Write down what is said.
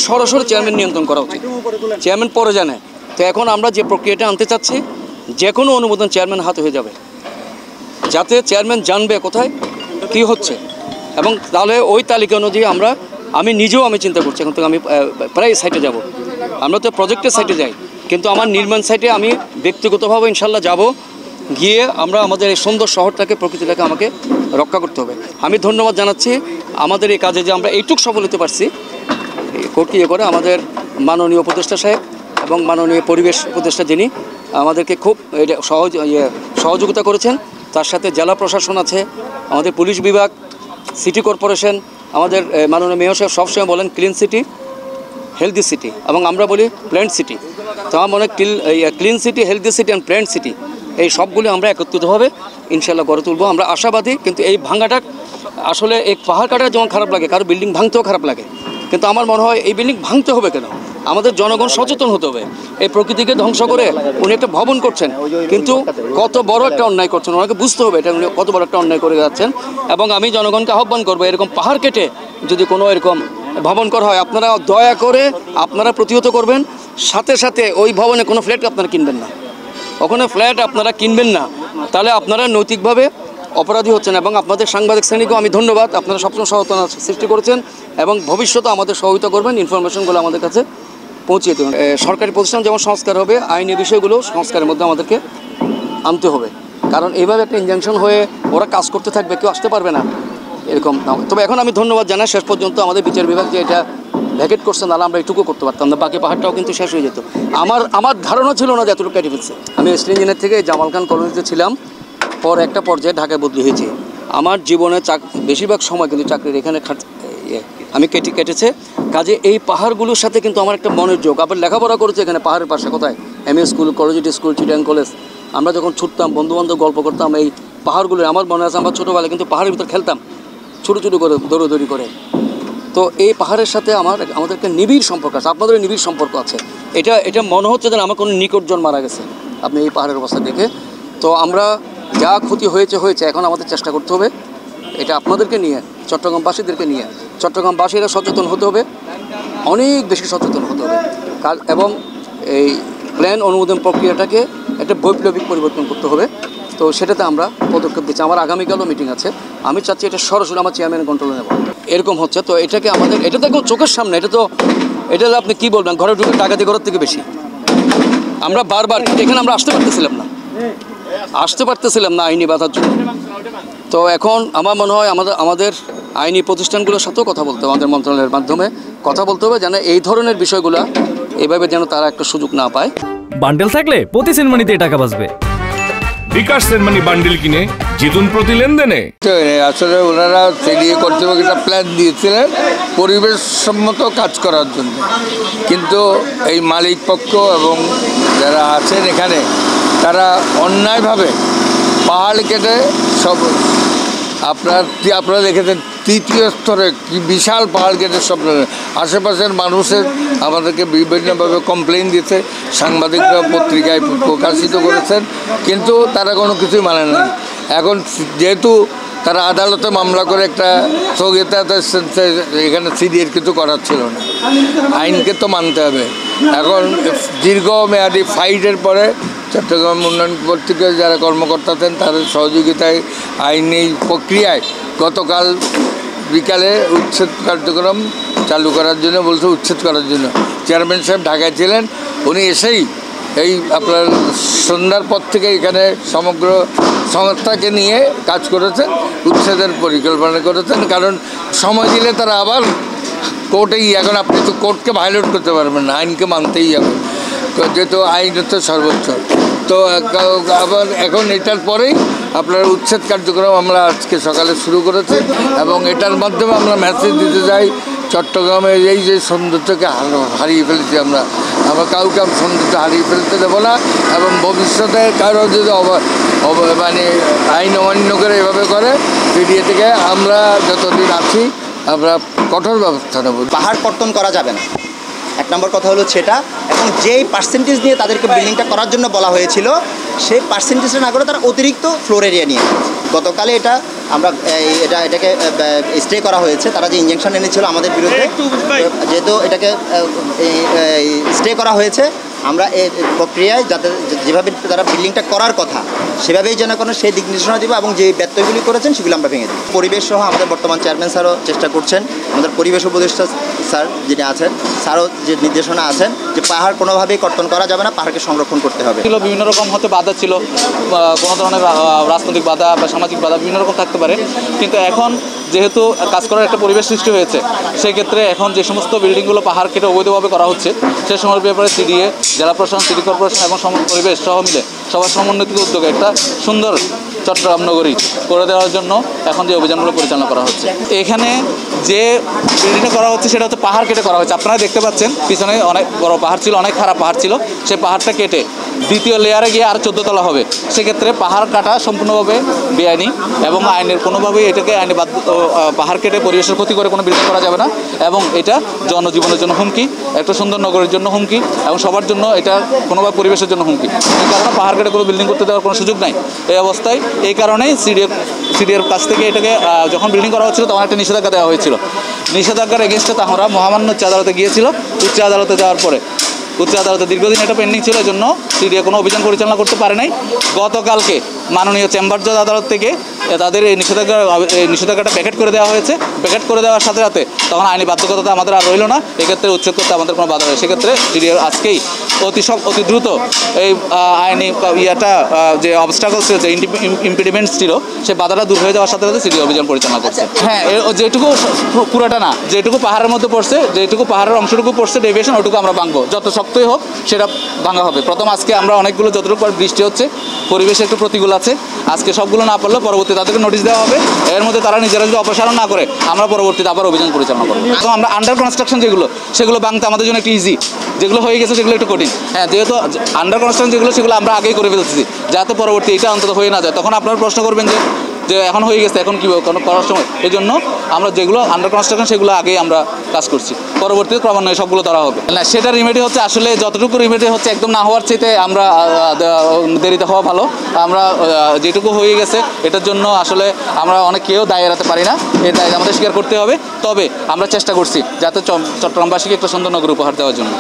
সরাসরি চেয়ারম্যান নিয়ন্ত্রণ করা উচিত, চেয়ারম্যান পরে জানে। তো এখন আমরা যে প্রক্রিয়াটা আনতে চাচ্ছি, যে কোনো অনুমোদন চেয়ারম্যান হাতে হয়ে যাবে, যাতে চেয়ারম্যান জানবে কোথায় কী হচ্ছে, এবং তাহলে ওই তালিকা অনুযায়ী আমি নিজেও চিন্তা করছি এখন থেকে আমি প্রায় সাইটে যাব। আমরা তো প্রজেক্টের সাইটে যাই, কিন্তু আমার নির্মাণ সাইটে আমি ব্যক্তিগতভাবে ইনশাল্লাহ যাব, গিয়ে আমরা আমাদের এই সুন্দর শহরটাকে, প্রকৃতিটাকে আমাকে রক্ষা করতে হবে। আমি ধন্যবাদ জানাচ্ছি আমাদের এই কাজে যে আমরা এইটুক সফল হতে পারছি করে আমাদের মাননীয় উপদেষ্টা সাহেব এবং মাননীয় পরিবেশ উপদেষ্টা, যিনি আমাদেরকে খুব সহযোগিতা করেছেন। তার সাথে জেলা প্রশাসন আছে, আমাদের পুলিশ বিভাগ, সিটি কর্পোরেশন, আমাদের মাননীয় মেয়র সাহেব সবসময় বলেন ক্লিন সিটি, হেলদি সিটি, এবং আমরা বলি প্ল্যান্ট সিটি। তো আমার মনে clean city, healthy city and plant city, এই সবগুলি আমরা একত্রিতভাবে ইনশাল্লাহ গড়ে তুলব। আমরা আশাবাদী। কিন্তু এই ভাঙাটা আসলে এই পাহাড় কাটা যেমন খারাপ লাগে, কারো বিল্ডিং ভাঙতেও খারাপ লাগে, কিন্তু আমার মনে হয় এই বিল্ডিং ভাঙতে হবে কেন? আমাদের জনগণ সচেতন হতে হবে। এই প্রকৃতিকে ধ্বংস করে উনি একটা ভবন করছেন, কিন্তু কত বড় একটা অন্যায় করছেন, ওনাকে বুঝতে হবে এটা উনি কত বড় একটা অন্যায় করে যাচ্ছেন। এবং আমি জনগণকে আহ্বান করবো, এরকম পাহাড় কেটে যদি কোনো এরকম ভবন করা হয়, আপনারা দয়া করে আপনারা প্রতিহত করবেন। সাথে সাথে ওই ভবনে কোনো ফ্ল্যাট আপনারা কিনবেন না, ওখানে ফ্ল্যাট আপনারা কিনবেন না, তাহলে আপনারা নৈতিকভাবে অপরাধী হচ্ছেন। এবং আপনাদের সাংবাদিক শ্রেণীকেও আমি ধন্যবাদ, আপনারা সবসময় সচেতনতা সৃষ্টি করেছেন এবং ভবিষ্যতে আমাদের সহযোগিতা করবেন, ইনফরমেশনগুলো আমাদের কাছে পৌঁছিয়ে দেবেন। সরকারি প্রতিষ্ঠান যেমন সংস্কার হবে, আইনি বিষয়গুলো সংস্কারের মধ্যে আমাদেরকে আনতে হবে, কারণ এইভাবে একটা ইনজাংশন হয়ে ওরা কাজ করতে থাকবে, কেউ আসতে পারবে না এরকম। তবে এখন আমি ধন্যবাদ জানাই শেষ পর্যন্ত আমাদের বিচার বিভাগ যে এটা ভ্যাকেট করছে, নাহলে আমরা এটুকু করতে পারতাম না, বাকি পাহাড়টাও কিন্তু শেষ হয়ে যেত। আমার ধারণা ছিল না যে এতটুকু কেটে ফেলছে। আমি স্টেট ইঞ্জিনিয়ার থেকে জামাল খান কলোনিতে ছিলাম, পর একটা পর্যায়ে ঢাকায় বদলি হয়েছে। আমার জীবনে বেশিরভাগ সময় কিন্তু চাকরির এখানে আমি কেটেছে। কাজে এই পাহাড়গুলোর সাথে কিন্তু আমার একটা মনের যোগ। আবার লেখাপড়া করেছে এখানে পাহাড়ের পাশে, কোথায় MA school, collegiate school, Chittagong college. আমরা যখন ছুটতাম, বন্ধুবান্ধব গল্প করতাম, এই পাহাড়গুলো আমার মনে আছে। আমরা ছোটোবেলায় কিন্তু পাহাড়ের ভিতর খেলতাম, ছোটো ছোটো করে দৌড়দৌড়ি করে। তো এই পাহাড়ের সাথে আমাদেরকে নিবিড় সম্পর্ক আছে, আপনাদের নিবিড় সম্পর্ক আছে। এটা মনে হচ্ছে যেন আমার কোনো নিকটজন মারা গেছে আপনি এই পাহাড়ের অবস্থা দেখে। তো আমরা যা ক্ষতি হয়েছে, এখন আমাদের চেষ্টা করতে হবে এটা আপনাদেরকে নিয়ে, চট্টগ্রামবাসীদেরকে নিয়ে। চট্টগ্রামবাসীরা সচেতন হতে হবে, অনেক বেশি সচেতন হতে হবে, এবং এই প্ল্যান অনুমোদন প্রক্রিয়াটাকে একটা বৈপ্লবিক পরিবর্তন করতে হবে। তো সেটাতে আমরা পদক্ষেপ দিচ্ছি। আমার আগামীকালও মিটিং আছে। আমি চাচ্ছি এটা সরাসরি আমার চেয়ারম্যানের কন্ট্রোলে নেব। এরকম হচ্ছে, তো এটাকে এটা তো একদম চোখের সামনে। এটা আপনি কী বলবেন, ঘরে ঢুকে ডাকাতি করার থেকে বেশি। আমরা বারবার এখানে আমরা আসতে পারতেছিলাম না আইনি বাধার জন্য। তো এখন আমার মনে হয় আমাদের আইনি প্রতিষ্ঠানগুলোর সাথেও কথা বলতে হবে, আমাদের মন্ত্রণালয়ের মাধ্যমে কথা বলতে হবে, যেন এই ধরনের বিষয়গুলো এইভাবে যেন তারা একটা সুযোগ না পায়। বান্ডেল থাকলে প্রতি সেনমানিতে টাকা বাঁচবে। বিকাশ সেনমানি বান্ডেল কিনে জিতুন প্রতি লেনদেনে। আসলে ওনারা সিডিএ কর্তৃপক্ষ একটা প্ল্যান দিয়েছিলেন পরিবেশ সম্মত কাজ করার জন্য, কিন্তু এই মালিক পক্ষ এবং যারা আছেন এখানে, তারা অন্যায়ভাবে পাহাড় কেটে সব আপনারা দেখেছেন তৃতীয় স্তরে কি বিশাল পাহাড় কেটে সব আশেপাশের মানুষের আমাদেরকে বিভিন্নভাবে কমপ্লেন দিতে, সাংবাদিকরা পত্রিকায় প্রকাশিত করেছেন, কিন্তু তারা কোনো কিছুই মানে না। এখন যেহেতু তারা আদালতে মামলা করে একটা স্থগিতাদেশ এসেছে, এখানে সিডিএর কিছু করার ছিল না, আইনকে তো মানতে হবে। এখন দীর্ঘমেয়াদী ফাইটের পরে চট্টগ্রাম উন্নয়ন কর্তৃপক্ষের যারা কর্মকর্তা আছেন তাদের সহযোগিতায় আইনি প্রক্রিয়ায় গতকাল বিকালে উচ্ছেদ কার্যক্রম চালু করার জন্য উচ্ছেদ করার জন্য চেয়ারম্যান সাহেব ঢাকায় ছিলেন। উনি এসেই এই আপনার সন্ধ্যার পর থেকে এখানে সমগ্র সংস্থাকে নিয়ে কাজ করেছেন, উচ্ছেদের পরিকল্পনা করেছেন। কারণ সময় দিলে তারা আবার কোর্টে এখন আপনি তো কোর্টকে ভায়োলেট করতে পারবেন না, আইনকে মানতেই হবে, যেহেতু আইন হচ্ছে সর্বোচ্চ। তো আবার এখন এটার পরেই আপনার উচ্ছেদ কার্যক্রম আমরা আজকে সকালে শুরু করেছি, এবং এটার মাধ্যমে আমরা মেসেজ দিতে যাই চট্টগ্রামের এই যে সৌন্দর্যকে হারিয়ে ফেলেছি আমরা কাউকে সৌন্দর্য হারিয়ে ফেলতে দেবো না, এবং ভবিষ্যতে কারো যদি মানে আইন অমান্য করে এভাবে করে সিডিএ থেকে আমরা যতদিন আছি আমরা কঠোর ব্যবস্থা নেব। পাহাড় কর্তন করা যাবে না, এক নম্বর কথা হলো সেটা, এবং যেই পার্সেন্টেজ নিয়ে তাদেরকে বিল্ডিংটা করার জন্য বলা হয়েছিল সেই পার্সেন্টেজটা না করে তারা অতিরিক্ত ফ্লোর এরিয়া নিয়ে গেছে। গতকালে আমরা এটাকে স্টে করা হয়েছে। তারা যে ইনজেকশন এনেছিল আমাদের বিরুদ্ধে, যেহেতু এটাকে স্টে করা হয়েছে, আমরা এই প্রক্রিয়ায় যাতে যেভাবে তারা বিল্ডিংটা করার কথা সেভাবেই যেন কোনো সেই দিক নির্দেশনা দেবো, এবং যে ব্যত্যয়গুলি করেছেন সেগুলো আমরা ভেঙে দিই। পরিবেশ সহ আমাদের বর্তমান চেয়ারম্যান স্যারও চেষ্টা করছেন, আমাদের পরিবেশ উপদেষ্টা স্যার যিনি আছেন স্যারও যে নির্দেশনা আছেন যে পাহাড় কোনোভাবেই কর্তন করা যাবে না, পাহাড়কে সংরক্ষণ করতে হবে। ছিল বিভিন্ন রকম হতে বাধা ছিল, কোনো ধরনের রাজনৈতিক বাধা বা সামাজিক বাধা বিভিন্ন রকম থাকতে পারে, কিন্তু এখন যেহেতু কাজ করার একটা পরিবেশ সৃষ্টি হয়েছে, সেক্ষেত্রে এখন যে সমস্ত বিল্ডিংগুলো পাহাড় কেটে অবৈধভাবে করা হচ্ছে সে সময়ের ব্যাপারে সিডিএ, জেলা প্রশাসন, সিটি কর্পোরেশন এবং পরিবেশ সহ মিলে সবার সমন্বিত উদ্যোগে একটা সুন্দর চট্টগ্রাম নগরী করে দেওয়ার জন্য এখন যে অভিযানগুলো পরিচালনা করা হচ্ছে। এখানে যে বিল্ডিংটা করা হচ্ছে সেটা হচ্ছে পাহাড় কেটে করা হচ্ছে। আপনারা দেখতে পাচ্ছেন পিছনে অনেক বড় পাহাড় ছিল, অনেক খারাপ পাহাড় ছিল, সেই পাহাড়টা কেটে দ্বিতীয় লেয়ারে গিয়ে আর 14 তলা হবে। সেক্ষেত্রে পাহাড় কাটা সম্পূর্ণভাবে বেআইনি এবং আইনের কোনোভাবেই এটাকে আইনে পাহাড় কেটে পরিবেশের ক্ষতি করে কোনো বিল্ডিং করা যাবে না, এবং এটা জনজীবনের জন্য হুমকি, একটা সুন্দর নগরের জন্য হুমকি, এবং সবার জন্য এটা কোনোভাবে পরিবেশের জন্য হুমকি। এই কারণে পাহাড় কেটে কোনো বিল্ডিং করতে দেওয়ার কোনো সুযোগ নাই এই অবস্থায়। এই কারণেই সিডিএর কাছ থেকে এটাকে যখন বিল্ডিং করা হচ্ছিল তখন একটা নিষেধাজ্ঞা দেওয়া হয়েছিল। নিষেধাজ্ঞার এগেনস্টে তারা মহামান্য উচ্চ আদালতে গিয়েছিল। উচ্চ আদালতে যাওয়ার পরে উচ্চ আদালতে দীর্ঘদিন এটা পেন্ডিং ছিল, এই জন্য সিডিএ কোনো অভিযান পরিচালনা করতে পারে নাই। গতকালকে মাননীয় চেম্বার জজ আদালত থেকে তাদের এই নিষেধাজ্ঞাটা প্যাকেট করে দেওয়া হয়েছে। প্যাকেট করে দেওয়ার সাথে সাথে তখন আইনি বাধ্যকতা আমাদের আর রইল না, এক্ষেত্রে উচ্ছেদ করতে আমাদের কোনো বাধা নেই। সেক্ষেত্রে সিডিএ আজকেই অতি দ্রুত এই আইনি যে অবস্টাকলস ছিল, যে ইম্পিডিমেন্টস ছিল, সেই বাধাটা দূর হয়ে যাওয়ার সাথে সাথে সিডিএ অভিযান পরিচালনা করছে। হ্যাঁ, যেটুকু পুরোটা না, যেটুকু পাহাড়ের মধ্যে পড়ছে, যেটুকু পাহাড়ের অংশটুকু পড়ছে ডেভিয়েশন, ওটুকু আমরা ভাঙবো। যত শক্তই হোক সেটা ভাঙা হবে। আজকে আমরা অনেকগুলো যতটুকু বৃষ্টি হচ্ছে, পরিবেশে একটু প্রতিকূল আছে, আজকে সবগুলো না পারলেও পরবর্তী তাদেরকে নোটিশ দেওয়া হবে। এর মধ্যে তারা নিজেরা যদি অপসারণ না করে আমরা পরবর্তীতে আবার অভিযান পরিচালনা করবো। তো আমরা আন্ডার কনস্ট্রাকশন সেগুলো ভাঙতে আমাদের জন্য একটু ইজি, যেগুলো হয়ে গেছে সেগুলো একটু কঠিন। হ্যাঁ, যেহেতু আন্ডার কনস্ট্রাকশন সেগুলো আমরা আগেই করে ফেলতেছি, যাতে পরবর্তী এটা অন্তত হয়ে না যায়। তখন আপনারা প্রশ্ন করবেন যে এখন হয়ে গেছে, এখন কী কোনো করার সময়। এই জন্য আমরা যেগুলো আন্ডার কনস্ট্রাকশন সেগুলো আগেই আমরা কাজ করছি, পরবর্তীতে ক্রমান্বয়ে সবগুলো ধরা হবে না। সেটা রিমেডি হচ্ছে আসলে যতটুকু রিমেডি হচ্ছে একদম না হওয়ার চাইতে আমরা দেরিতে হওয়া ভালো। আমরা যেটুকু হয়ে গেছে এটার জন্য আসলে আমরা কেউ দায় এড়াতে পারি না, এই দায় আমাদের স্বীকার করতে হবে। তবে আমরা চেষ্টা করছি যাতে চট্টগ্রামবাসীকে একটা সুন্দর নগর উপহার দেওয়ার জন্য।